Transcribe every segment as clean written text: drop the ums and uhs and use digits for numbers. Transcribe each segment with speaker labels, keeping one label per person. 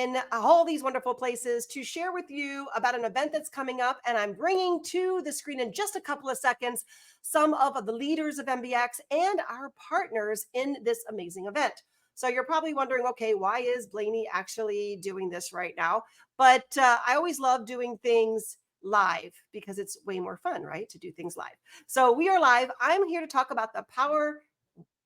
Speaker 1: in all these wonderful places to share with you about an event that's coming up. And I'm bringing to the screen in just a couple of seconds some of the leaders of MBX and our partners in this amazing event. So you're probably wondering, okay, why is 𝗶𝗍𝗂 actually doing this right now? But I always love doing things live because it's way more fun, right, to do things live. So we are live. I'm here to talk about the Power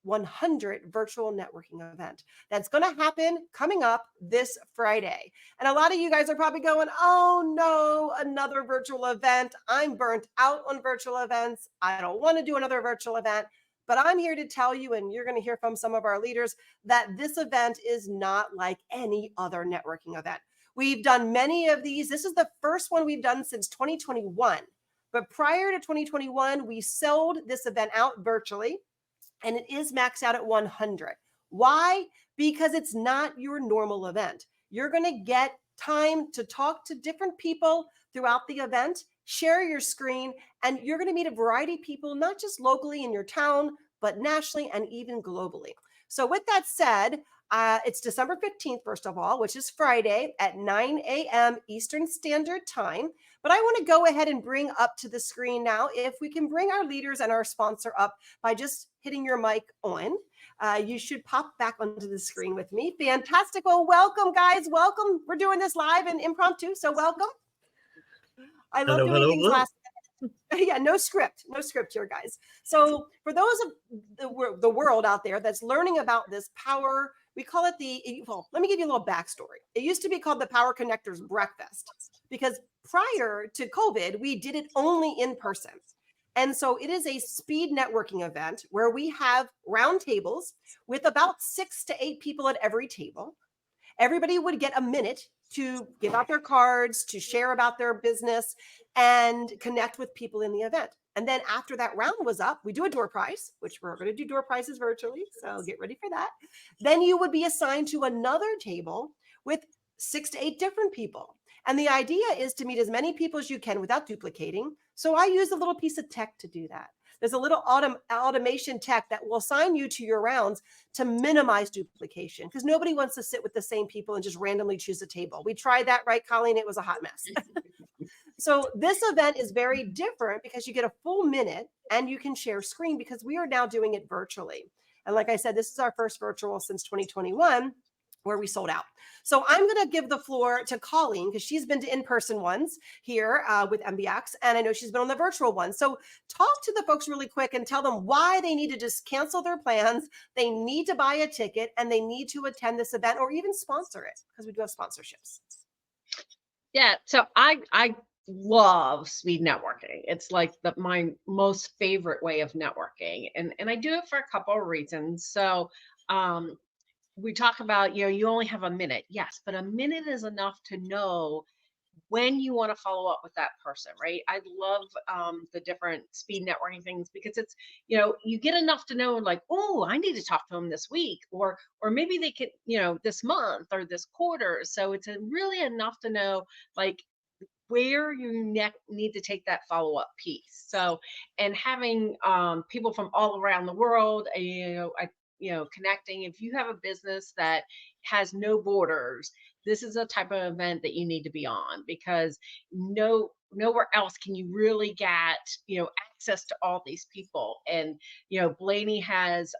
Speaker 1: 100 virtual networking event that's going to happen coming up this Friday. And a lot of you guys are probably going, oh no, another virtual event. I'm burnt out on virtual events. I don't want to do another virtual event. But I'm here to tell you, and you're going to hear from some of our leaders, that this event is not like any other networking event. We've done many of these. This is the first one we've done since 2021. But prior to 2021, we sold this event out virtually. And it is maxed out at 100. Why? Because it's not your normal event. You're going to get time to talk to different people throughout the event, share your screen, and you're going to meet a variety of people, not just locally in your town, but nationally and even globally. So with that said, it's December 15th, first of all, which is Friday at 9 a.m. Eastern Standard Time. But I want to go ahead and bring up to the screen now, if we can bring our leaders and our sponsor up by just hitting your mic on. You should pop back onto the screen with me. Fantastic. Well, welcome, guys. Welcome. We're doing this live and impromptu, so welcome. I love doing things last minute. Yeah, no script here, guys. So for those of the world out there that's learning about this power, we call it well, let me give you a little backstory. It used to be called the Power Connectors Breakfast because prior to COVID, we did it only in person. And so it is a speed networking event where we have round tables with about 6 to 8 people at every table. Everybody would get a minute to give out their cards, to share about their business, and connect with people in the event. And then after that round was up, we do a door prize, which we're going to do door prizes virtually. So get ready for that. Then you would be assigned to another table with 6 to 8 different people. And the idea is to meet as many people as you can without duplicating. So I use a little piece of tech to do that. There's a little automation tech that will assign you to your rounds to minimize duplication because nobody wants to sit with the same people and just randomly choose a table. We tried that, right, Colleen? It was a hot mess. So this event is very different because you get a full minute and you can share screen because we are now doing it virtually. And like I said, this is our first virtual since 2021 where we sold out. So I'm going to give the floor to Colleen because she's been to in-person ones here with MBX, and I know she's been on the virtual ones. So talk to the folks really quick and tell them why they need to just cancel their plans, they need to buy a ticket, and they need to attend this event or even sponsor it because we do have sponsorships.
Speaker 2: Yeah, so I love speed networking. It's like my most favorite way of networking, and I do it for a couple of reasons. So we talk about, you only have a minute. Yes, but a minute is enough to know when you want to follow up with that person, right? I love the different speed networking things because it's, you get enough to know like, oh, I need to talk to them this week, or maybe they could, this month or this quarter. So it's really enough to know like where you need to take that follow-up piece. So, and having people from all around the world, connecting. If you have a business that has no borders, this is a type of event that you need to be on because nowhere else can you really get, access to all these people. And, 𝗶𝗍𝗂 has,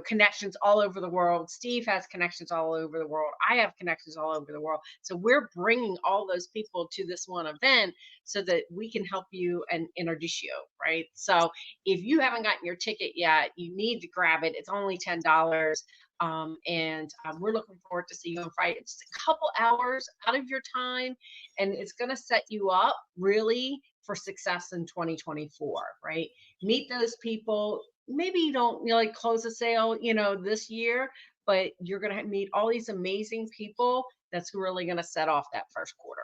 Speaker 2: connections all over the world. Steve has connections all over the world. I have connections all over the world. So we're bringing all those people to this one event so that we can help you and introduce you, right? So if you haven't gotten your ticket yet, you need to grab it. It's only $10. We're looking forward to see you on Friday. It's a couple hours out of your time, and it's going to set you up really for success in 2024, right? Meet those people. Maybe you don't like close a sale, this year, but you're going to meet all these amazing people. That's really going to set off that first quarter.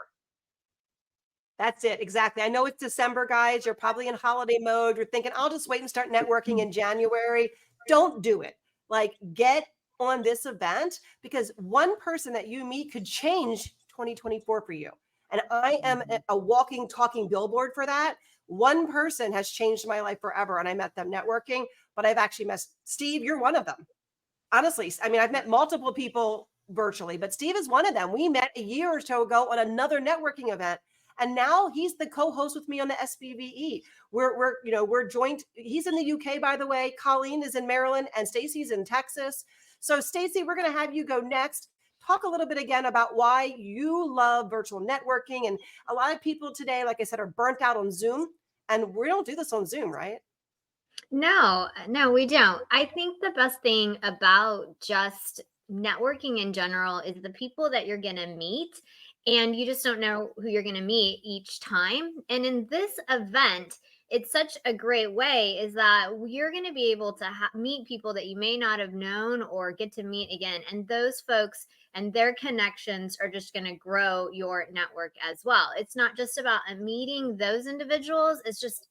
Speaker 1: That's it. Exactly. I know it's December, guys. You're probably in holiday mode. You're thinking, I'll just wait and start networking in January. Don't do it. Like, get on this event because one person that you meet could change 2024 for you. And I am a walking, talking billboard for that. One person has changed my life forever, and I met them networking, but I've actually met Steve. You're one of them. Honestly, I mean, I've met multiple people virtually, but Steve is one of them. We met a year or so ago on another networking event. And now he's the co-host with me on the SBVE. We're joint. He's in the UK, by the way. Colleen is in Maryland and Stacy's in Texas. So Stacy, we're going to have you go next. Talk a little bit again about why you love virtual networking. And a lot of people today, like I said, are burnt out on Zoom. And we don't do this on Zoom, right?
Speaker 3: No, we don't. I think the best thing about just networking in general is the people that you're going to meet, and you just don't know who you're going to meet each time. And in this event, it's such a great way is that you're going to be able to meet people that you may not have known or get to meet again. And those folks and their connections are just going to grow your network as well. It's not just about meeting those individuals. It's just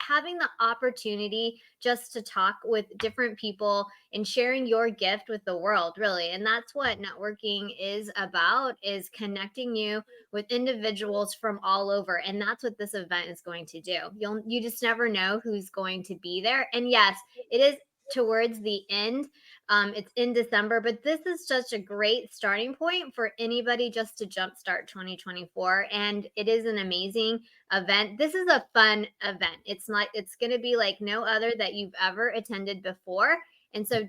Speaker 3: having the opportunity just to talk with different people and sharing your gift with the world, really. And that's what networking is about, is connecting you with individuals from all over. And that's what this event is going to do. You just never know who's going to be there. And yes, it is towards the end. It's in December, but this is just a great starting point for anybody just to jumpstart 2024. And it is an amazing event. This is a fun event. It's going to be like no other that you've ever attended before. And so we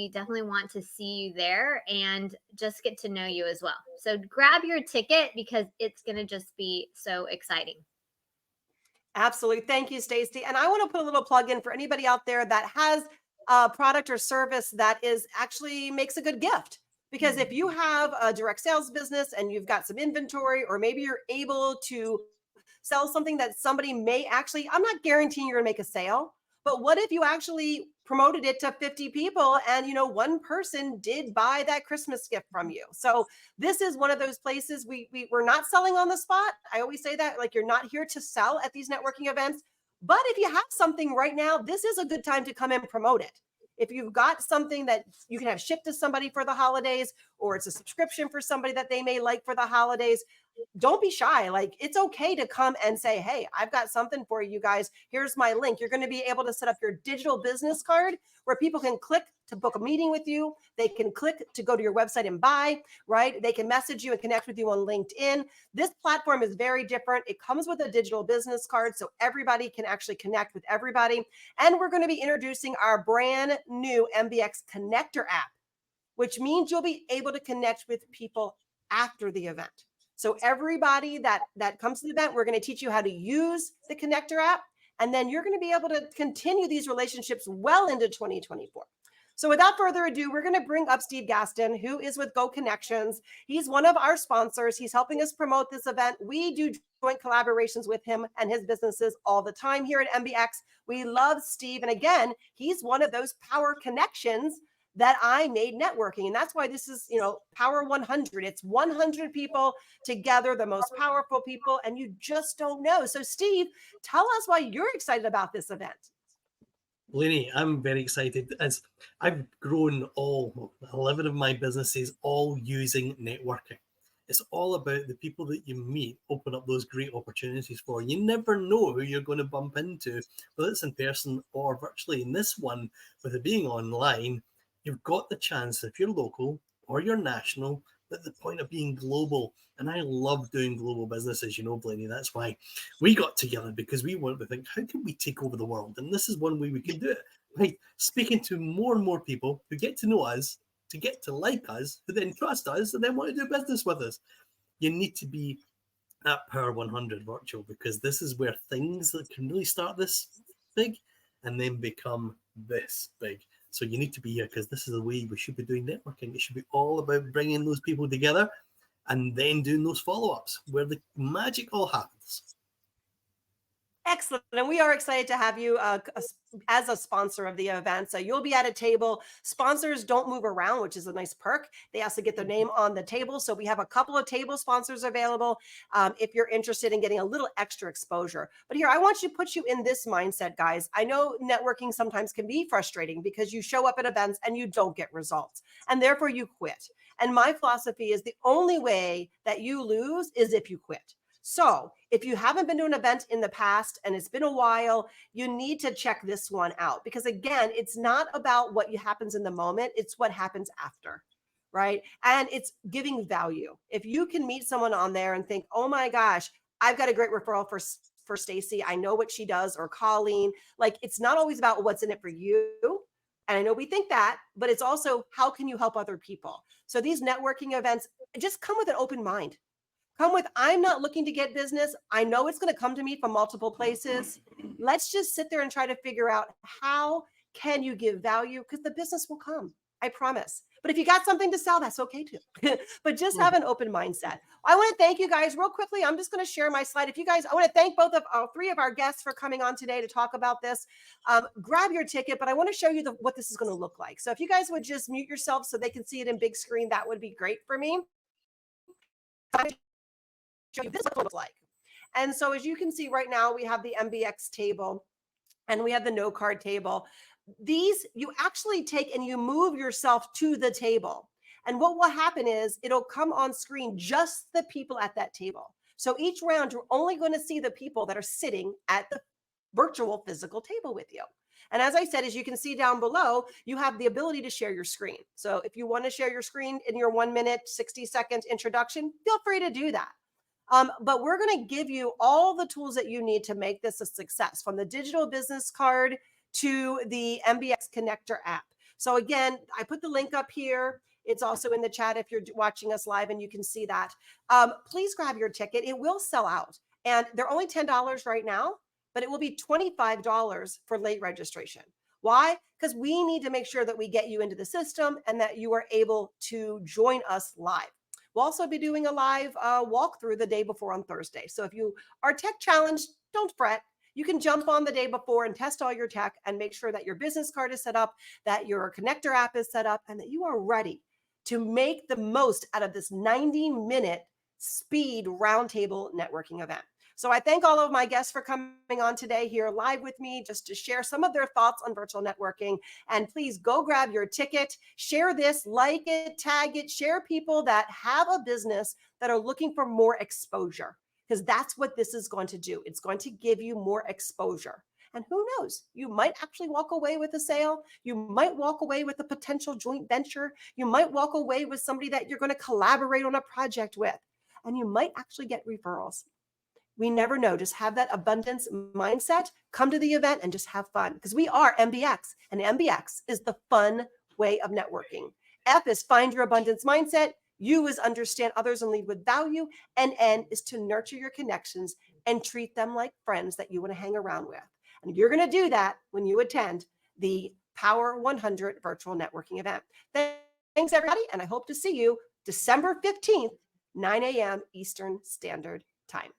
Speaker 3: definitely want to see you there and just get to know you as well. So grab your ticket because it's going to just be so exciting.
Speaker 1: Absolutely. Thank you, Stacy. And I want to put a little plug in for anybody out there that has a product or service that actually makes a good gift. Because if you have a direct sales business and you've got some inventory, or maybe you're able to sell something that somebody may actually, I'm not guaranteeing you're gonna make a sale, but what if you actually promoted it to 50 people and one person did buy that Christmas gift from you? So this is one of those places we're not selling on the spot. I always say that, like, you're not here to sell at these networking events, but if you have something right now, this is a good time to come and promote it. If you've got something that you can have shipped to somebody for the holidays, or it's a subscription for somebody that they may like for the holidays, don't be shy. Like, it's okay to come and say, hey, I've got something for you guys. Here's my link. You're going to be able to set up your digital business card where people can click to book a meeting with you. They can click to go to your website and buy, right? They can message you and connect with you on LinkedIn. This platform is very different. It comes with a digital business card, so everybody can actually connect with everybody. And we're going to be introducing our brand new MBX Connector app, which means you'll be able to connect with people after the event. So everybody that comes to the event, we're going to teach you how to use the Connector app, and then you're going to be able to continue these relationships well into 2024. So without further ado, we're going to bring up Steve Gaston, who is with Go Connections. He's one of our sponsors. He's helping us promote this event. We do joint collaborations with him and his businesses all the time here at MBX. We love Steve. And again, he's one of those power connections that I made networking. And that's why this is, Power 100. It's 100 people together, the most powerful people, and you just don't know. So Steve, tell us why you're excited about this event.
Speaker 4: Lainey, I'm very excited, as I've grown all 11 of my businesses all using networking. It's all about the people that you meet open up those great opportunities for. You never know who you're going to bump into, whether it's in person or virtually. In this one, with it being online, you've got the chance, if you're local or you're national, at the point of being global. And I love doing global businesses, Blaney. That's why we got together, because we want to think, how can we take over the world? And this is one way we can do it, right? Speaking to more and more people who get to know us, to get to like us, who then trust us, and then want to do business with us. You need to be at Power 100 Virtual, because this is where things that can really start this big and then become this big. So you need to be here, because this is the way we should be doing networking. It should be all about bringing those people together and then doing those follow-ups where the magic all happens.
Speaker 1: Excellent. And we are excited to have you as a sponsor of the event. So you'll be at a table. Sponsors don't move around, which is a nice perk. They also get their name on the table. So we have a couple of table sponsors available if you're interested in getting a little extra exposure. But here, I want to put you in this mindset, guys. I know networking sometimes can be frustrating because you show up at events and you don't get results, and therefore you quit. And my philosophy is the only way that you lose is if you quit. So if you haven't been to an event in the past and it's been a while, you need to check this one out, because again, it's not about what happens in the moment. It's what happens after, right? And it's giving value. If you can meet someone on there and think, oh my gosh, I've got a great referral for Stacy. I know what she does, or Colleen. Like, it's not always about what's in it for you. And I know we think that, but it's also how can you help other people? So these networking events just come with an open mind. Come with, I'm not looking to get business. I know it's going to come to me from multiple places. Let's just sit there and try to figure out how can you give value, because the business will come. I promise. But if you got something to sell, that's okay too. But just have an open mindset. I want to thank you guys real quickly. I'm just going to share my slide. If you guys, I want to thank three of our guests for coming on today to talk about this. Grab your ticket, but I want to show you what this is going to look like. So if you guys would just mute yourselves so they can see it in big screen, that would be great for me. Show you this is what it looks like. And so as you can see right now, we have the MBX table and we have the no card table. These you actually take and you move yourself to the table. And what will happen is it'll come on screen just the people at that table. So each round, you're only going to see the people that are sitting at the virtual physical table with you. And as I said, as you can see down below, you have the ability to share your screen. So if you want to share your screen in your 1 minute, 60-second introduction, feel free to do that. But we're going to give you all the tools that you need to make this a success, from the digital business card to the MBX Connector app. So again, I put the link up here. It's also in the chat if you're watching us live and you can see that. Please grab your ticket. It will sell out. And they're only $10 right now, but it will be $25 for late registration. Why? Because we need to make sure that we get you into the system and that you are able to join us live. We'll also be doing a live walkthrough the day before on Thursday. So if you are tech challenged, don't fret. You can jump on the day before and test all your tech and make sure that your business card is set up, that your connector app is set up, and that you are ready to make the most out of this 90-minute speed roundtable networking event. So I thank all of my guests for coming on today here live with me just to share some of their thoughts on virtual networking. And please go grab your ticket, share this, like it, tag it, share people that have a business that are looking for more exposure, because that's what this is going to do. It's going to give you more exposure. And who knows, you might actually walk away with a sale. You might walk away with a potential joint venture. You might walk away with somebody that you're going to collaborate on a project with. And you might actually get referrals. We never know. Just have that abundance mindset. Come to the event and just have fun, because we are MBX, and MBX is the fun way of networking. F is find your abundance mindset. U is understand others and lead with value. And N is to nurture your connections and treat them like friends that you want to hang around with. And you're going to do that when you attend the Power 100 virtual networking event. Thanks, everybody. And I hope to see you December 15th, 9 a.m. Eastern Standard Time.